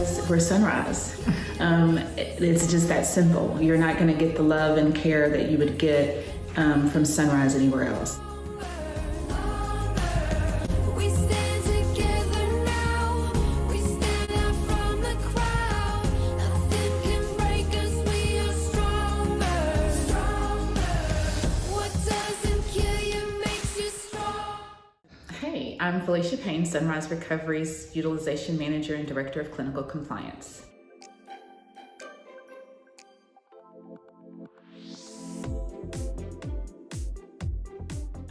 because we're Sunrise. It's just that simple. You're not going to get the love and care that you would get from Sunrise anywhere else. We stand together now. We stand out from the crowd. Nothing can break us. We are stronger. What doesn't kill you makes you strong. Hey, I'm Felicia Payne, Sunrise Recovery's Utilization Manager and Director of Clinical Compliance.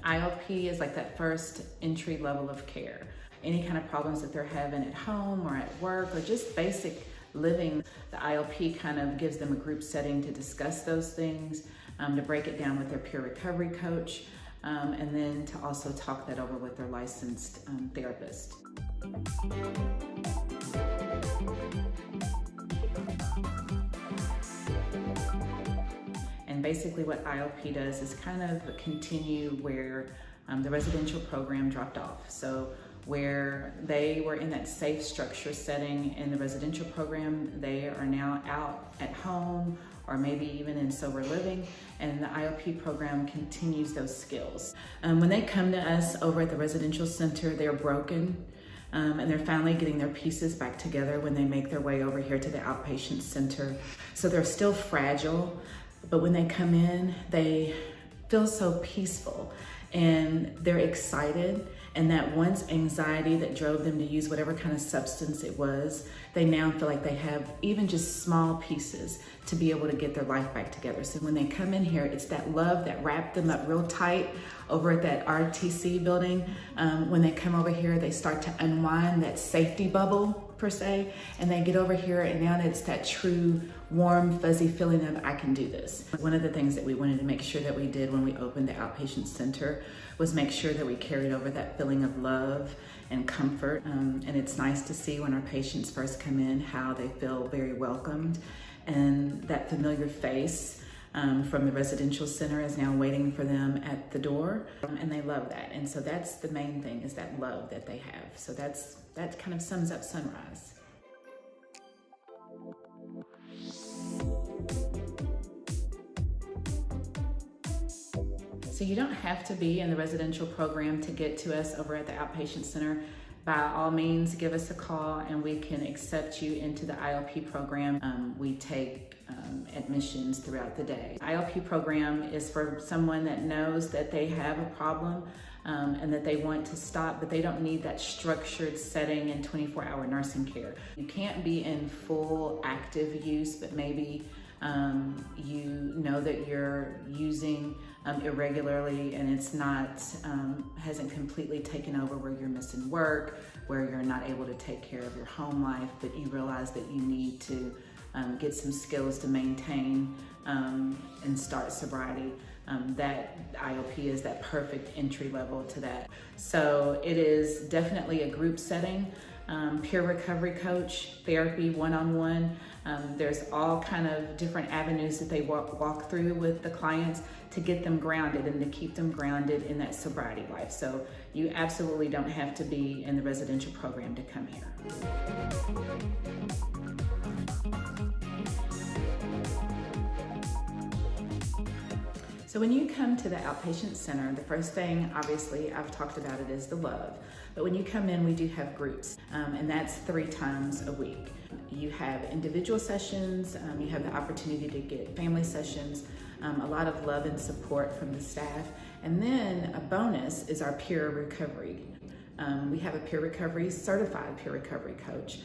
IOP is like that first entry level of care. Any kind of problems that they're having at home or at work or just basic living, the IOP kind of gives them a group setting to discuss those things, to break it down with their peer recovery coach, and then to also talk that over with their licensed therapist. And basically what IOP does is kind of continue where the residential program dropped off. So where they were in that safe structure setting in the residential program, they are now out at home or maybe even in sober living, and the IOP program continues those skills. When they come to us over at the residential center, they're broken, and they're finally getting their pieces back together when they make their way over here to the outpatient center. So they're still fragile, but when they come in, they feel so peaceful and they're excited. And that once anxiety that drove them to use whatever kind of substance it was, they now feel like they have even just small pieces to be able to get their life back together. So when they come in here, it's that love that wrapped them up real tight over at that RTC building. When they come over here, they start to unwind that safety bubble per se, and they get over here and now it's that true warm fuzzy feeling of I can do this. One of the things that we wanted to make sure that we did when we opened the outpatient center was make sure that we carried over that feeling of love and comfort, and it's nice to see when our patients first come in how they feel very welcomed, and that familiar face from the residential center is now waiting for them at the door, and they love that. And so that's the main thing, is that love that they have. So that kind of sums up Sunrise. So you don't have to be in the residential program to get to us over at the outpatient center. By all means, give us a call and we can accept you into the IOP program. We take admissions throughout the day. IOP program is for someone that knows that they have a problem and that they want to stop, but they don't need that structured setting and 24-hour nursing care. You can't be in full active use, but maybe you know that you're using irregularly and it's not, hasn't completely taken over, where you're missing work, where you're not able to take care of your home life, but you realize that you need to get some skills to maintain and start sobriety. That IOP is that perfect entry level to that. So it is definitely a group setting, peer recovery coach, therapy, one-on-one. There's all kind of different avenues that they walk through with the clients to get them grounded and to keep them grounded in that sobriety life. So you absolutely don't have to be in the residential program to come here. So when you come to the outpatient center, the first thing, obviously, I've talked about it, is the love. But when you come in, we do have groups, and that's 3 times a week. You have individual sessions, you have the opportunity to get family sessions, a lot of love and support from the staff. And then a bonus is our peer recovery. We have a peer recovery, certified peer recovery coach,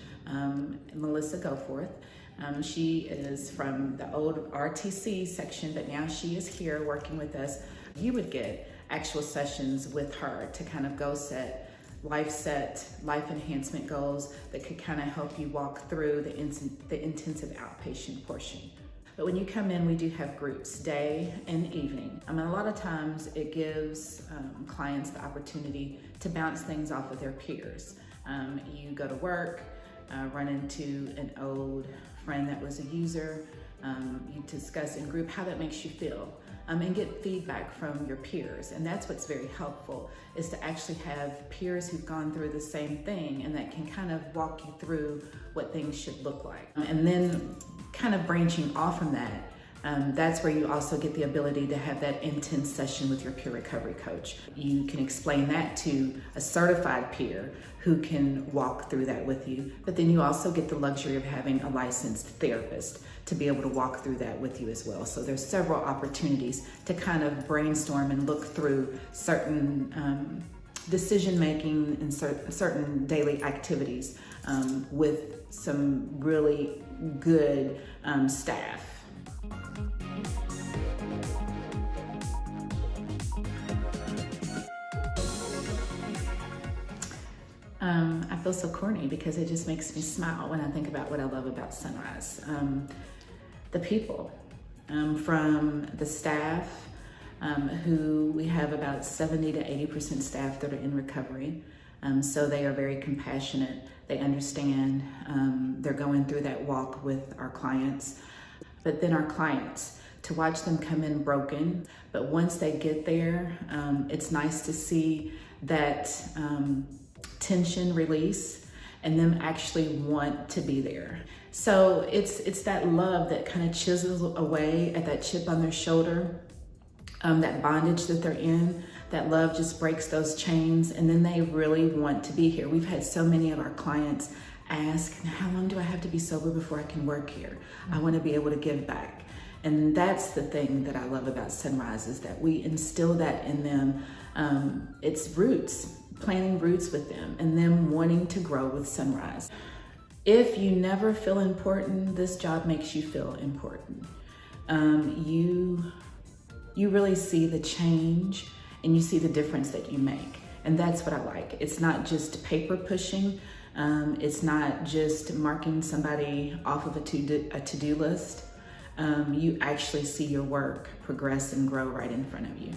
Melissa Goforth. She is from the old RTC section, but now she is here working with us. You would get actual sessions with her to kind of go set life enhancement goals that could kind of help you walk through the intensive outpatient portion. But when you come in, we do have groups, day and evening. A lot of times it gives clients the opportunity to bounce things off of their peers. You go to work, run into an old friend that was a user, you discuss in group how that makes you feel. and get feedback from your peers. And that's what's very helpful, is to actually have peers who've gone through the same thing and that can kind of walk you through what things should look like. And then kind of branching off from that, that's where you also get the ability to have that intense session with your peer recovery coach. You can explain that to a certified peer who can walk through that with you, but then you also get the luxury of having a licensed therapist to be able to walk through that with you as well. So there's several opportunities to kind of brainstorm and look through certain decision making and certain daily activities with some really good staff. I feel so corny because it just makes me smile when I think about what I love about Sunrise. The people, from the staff, who we have about 70 to 80% staff that are in recovery. So they are very compassionate. They understand. They're going through that walk with our clients. But then our clients, to watch them come in broken, but once they get there, it's nice to see that tension release and them actually want to be there. So it's that love that kind of chisels away at that chip on their shoulder, that bondage that they're in. That love just breaks those chains, and then they really want to be here. We've had so many of our clients ask, how long do I have to be sober before I can work here? I want to be able to give back. And that's the thing that I love about Sunrise, is that we instill that in them. It's roots, planting roots with them, and them wanting to grow with Sunrise. If you never feel important, this job makes you feel important. You really see the change and you see the difference that you make. And that's what I like. It's not just paper pushing. It's not just marking somebody off of a to-do list. You actually see your work progress and grow right in front of you.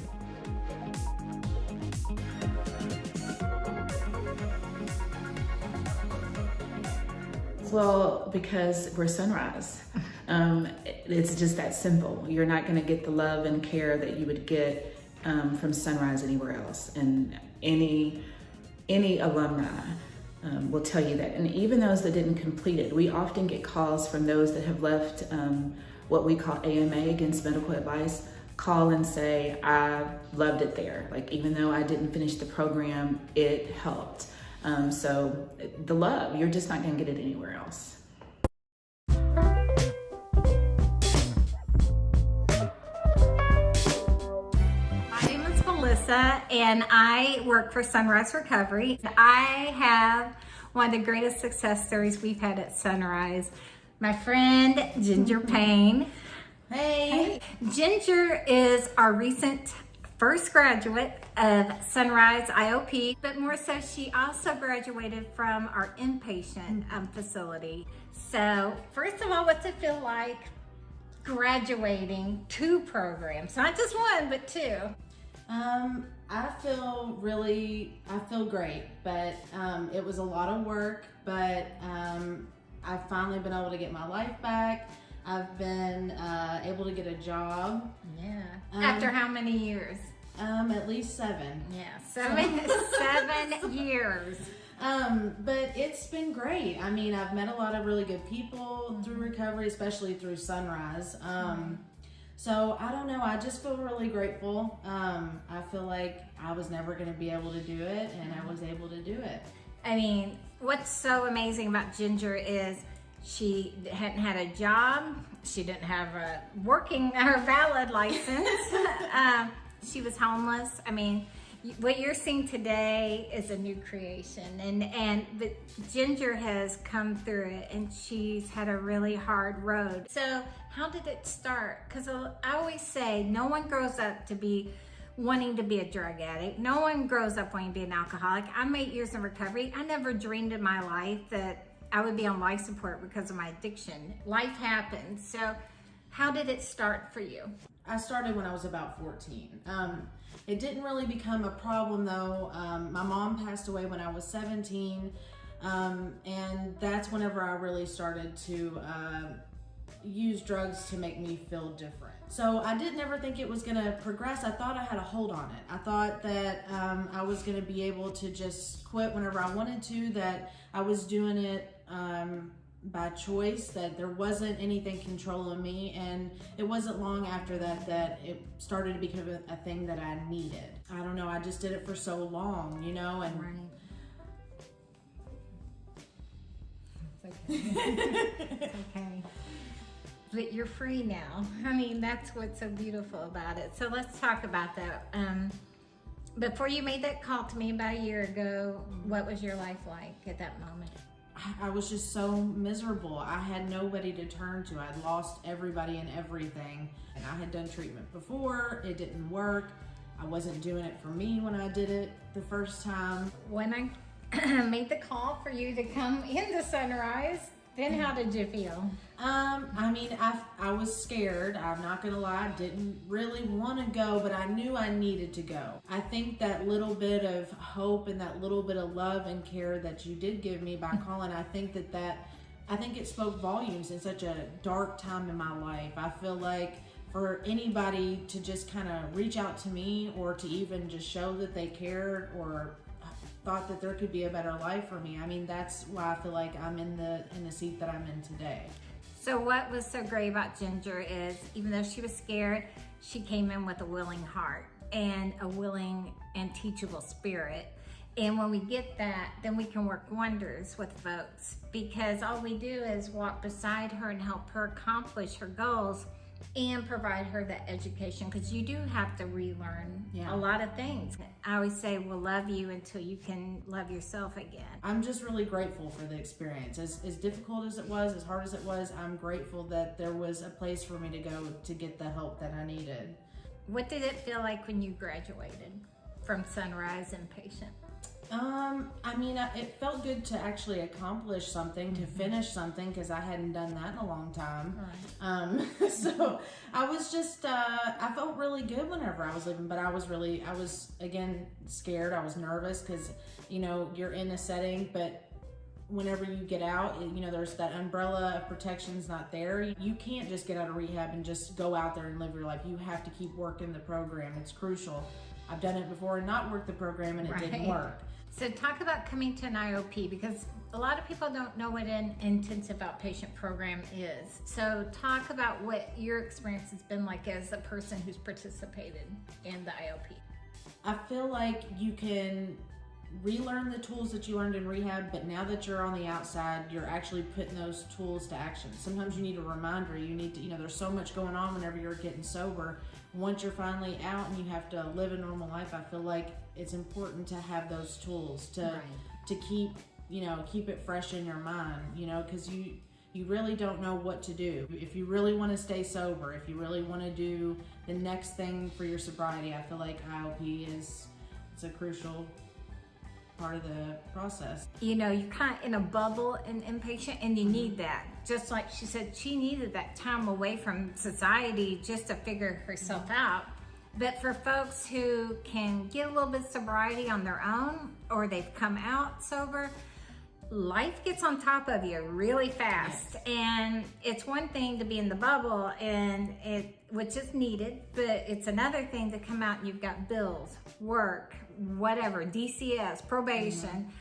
Well, because we're Sunrise. It's just that simple. You're not going to get the love and care that you would get from Sunrise anywhere else. And any alumni will tell you that. And even those that didn't complete it, we often get calls from those that have left what we call AMA, Against Medical Advice, call and say, I loved it there. Like, even though I didn't finish the program, it helped. So the love, you're just not going to get it anywhere else. My name is Melissa, and I work for Sunrise Recovery. I have one of the greatest success stories we've had at Sunrise. My friend Ginger Payne. Hey. Ginger is our recent first graduate of Sunrise IOP, but more so, she also graduated from our inpatient facility. So first of all, what's it feel like graduating 2 programs? Not just 1, but 2. I feel great, but it was a lot of work, but I've finally been able to get my life back. I've been able to get a job. Yeah. After how many years? At least 7. Yeah, 7 years. But it's been great. I mean, I've met a lot of really good people through recovery, especially through Sunrise. So I don't know, I just feel really grateful. I feel like I was never gonna be able to do it, and I was able to do it. I mean, what's so amazing about Ginger is she hadn't had a job. She didn't have a valid license. She was homeless. I mean, what you're seeing today is a new creation, but Ginger has come through it, and she's had a really hard road. So how did it start? Because I always say no one grows up to be wanting to be a drug addict. No one grows up wanting to be an alcoholic. I'm 8 years in recovery. I never dreamed in my life that I would be on life support because of my addiction. Life happens. So how did it start for you? I started when I was about 14. It didn't really become a problem though. My mom passed away when I was 17, and that's whenever I really started to use drugs to make me feel different. So I didn't ever think it was gonna progress. I thought I had a hold on it. I thought that I was gonna be able to just quit whenever I wanted to, that I was doing it by choice, that there wasn't anything controlling me. And it wasn't long after that that it started to become a thing that I needed. I don't know, I just did it for so long, you know, and Right. It's okay. But you're free now. I mean, that's what's so beautiful about it. So let's talk about that. Before you made that call to me about a year ago, what was your life like at that moment? I was just so miserable. I had nobody to turn to. I'd lost everybody and everything. And I had done treatment before. It didn't work. I wasn't doing it for me when I did it the first time. When I made the call for you to come into Sunrise, then how did you feel? I mean, I was scared. I'm not gonna lie. I didn't really want to go, but I knew I needed to go. I think that little bit of hope and that little bit of love and care that you did give me by calling, I think it spoke volumes in such a dark time in my life. I feel like for anybody to just kind of reach out to me, or to even just show that they cared or thought that there could be a better life for me. I mean, that's why I feel like I'm in the seat that I'm in today. So what was so great about Ginger is, even though she was scared, she came in with a willing heart and a willing and teachable spirit. And when we get that, then we can work wonders with folks, because all we do is walk beside her and help her accomplish her goals and provide her that education, because you do have to relearn a lot of things. I always say, we'll love you until you can love yourself again. I'm just really grateful for the experience. As difficult as it was, as hard as it was, I'm grateful that there was a place for me to go to get the help that I needed. What did it feel like when you graduated from Sunrise Inpatient? I mean, it felt good to actually accomplish something, to finish something, because I hadn't done that in a long time. Right. So I was just, I felt really good whenever I was leaving, but I was again scared. I was nervous because, you know, you're in a setting, but whenever you get out, you know, there's that umbrella of protection's not there. You can't just get out of rehab and just go out there and live your life. You have to keep working the program. It's crucial. I've done it before and not worked the program, and it didn't work. So talk about coming to an IOP, because a lot of people don't know what an intensive outpatient program is. So talk about what your experience has been like as a person who's participated in the IOP. I feel like you can relearn the tools that you learned in rehab, but now that you're on the outside, you're actually putting those tools to action. Sometimes you need a reminder. You need to, you know, there's so much going on whenever you're getting sober. Once you're finally out and you have to live a normal life, I feel like it's important to have those tools to keep, you know, keep it fresh in your mind, you know, because you really don't know what to do. If you really want to stay sober, if you really want to do the next thing for your sobriety, I feel like IOP it's a crucial part of the process. You know, you're kind of in a bubble in inpatient, and you need that. Just like she said, she needed that time away from society just to figure herself out. But for folks who can get a little bit of sobriety on their own, or they've come out sober, life gets on top of you really fast. And it's one thing to be in the bubble, and which is needed, but it's another thing to come out and you've got bills, work, whatever, DCS, probation.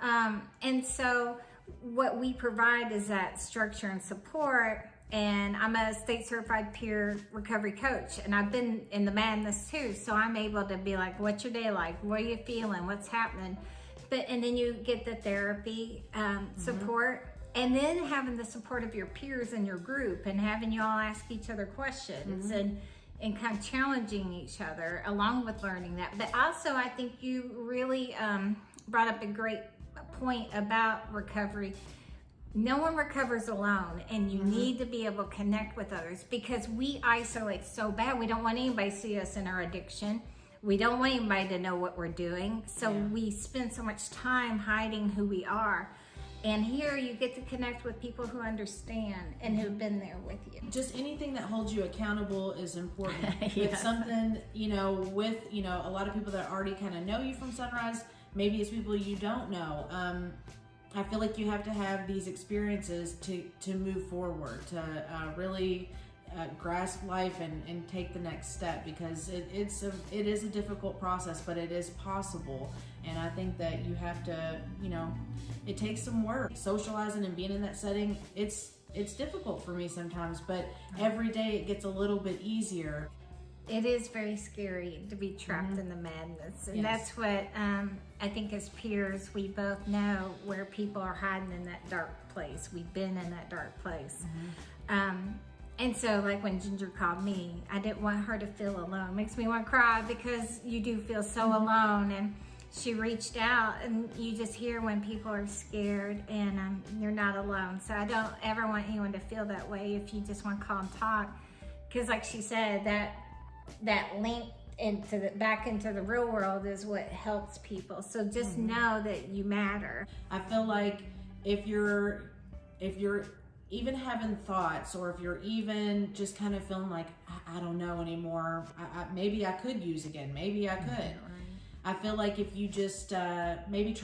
And so what we provide is that structure and support. And I'm a state certified peer recovery coach, and I've been in the madness too. So I'm able to be like, what's your day like? What are you feeling? What's happening? And then you get the therapy support, and then having the support of your peers in your group, and having you all ask each other questions, and kind of challenging each other along with learning that. But also, I think you really brought up a great point about recovery. No one recovers alone, and you need to be able to connect with others, because we isolate so bad. We don't want anybody to see us in our addiction. We don't want anybody to know what we're doing. So we spend so much time hiding who we are. And here you get to connect with people who understand and who've been there with you. Just anything that holds you accountable is important. It's something, you know, with, you know, a lot of people that already kind of know you from Sunrise, maybe it's people you don't know. I feel like you have to have these experiences to move forward, to really grasp life and take the next step, because it is a difficult process, but it is possible. And I think that you have to, it takes some work. Socializing and being in that setting, it's difficult for me sometimes, but every day it gets a little bit easier. It is very scary to be trapped in the madness. And Yes. that's what I think as peers, we both know where people are hiding in that dark place. We've been in that dark place. And so like when Ginger called me, I didn't want her to feel alone. Makes me want to cry because you do feel so alone. And she reached out, and you just hear when people are scared, and you're not alone. So I don't ever want anyone to feel that way if you just want to call and talk. Because like she said, that link back into the real world is what helps people. So just know that you matter. I feel like if you're even having thoughts, or if you're even just kind of feeling like, I don't know anymore, maybe I could use again, maybe I could. I feel like if you just maybe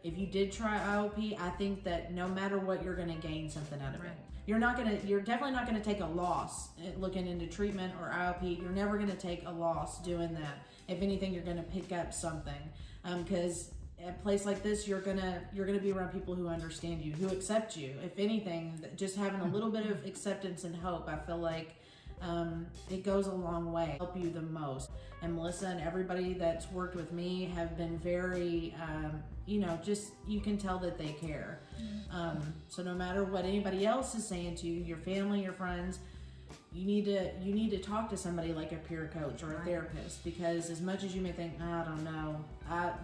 if you did try IOP, I think that no matter what, you're gonna gain something out of it. You're definitely not gonna take a loss looking into treatment or IOP. You're never gonna take a loss doing that. If anything, you're gonna pick up something, because at a place like this, you're gonna be around people who understand you, who accept you. If anything, just having a little bit of acceptance and hope, I feel like it goes a long way. Help you the most. And Melissa and everybody that's worked with me have been very, just you can tell that they care. So no matter what anybody else is saying to you, your family, your friends, you need to talk to somebody like a peer coach or a therapist, because as much as you may think, I don't know,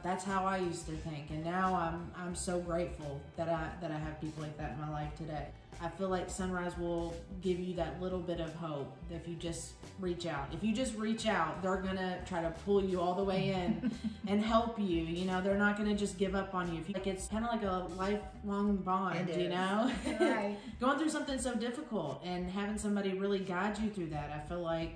that's how I used to think, and now I'm so grateful that I have people like that in my life today. I feel like Sunrise will give you that little bit of hope if you just reach out. If you just reach out, they're gonna try to pull you all the way in and help you. They're not gonna just give up on you. It's kind of like a lifelong bond, Right. Going through something so difficult and having somebody really guide you through that, I feel like,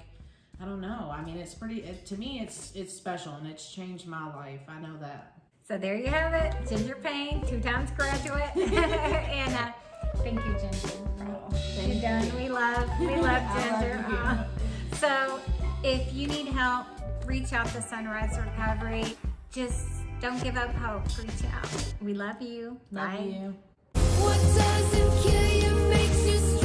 I don't know. I mean, to me, it's special, and it's changed my life. I know that. So there you have it. Ginger Payne, 2 times graduate. And thank you, Ginger, for all you've done. We love Ginger. love So if you need help, reach out to Sunrise Recovery. Just don't give up hope. Reach out. We love you. Love Bye. you. What doesn't kill you makes you stronger.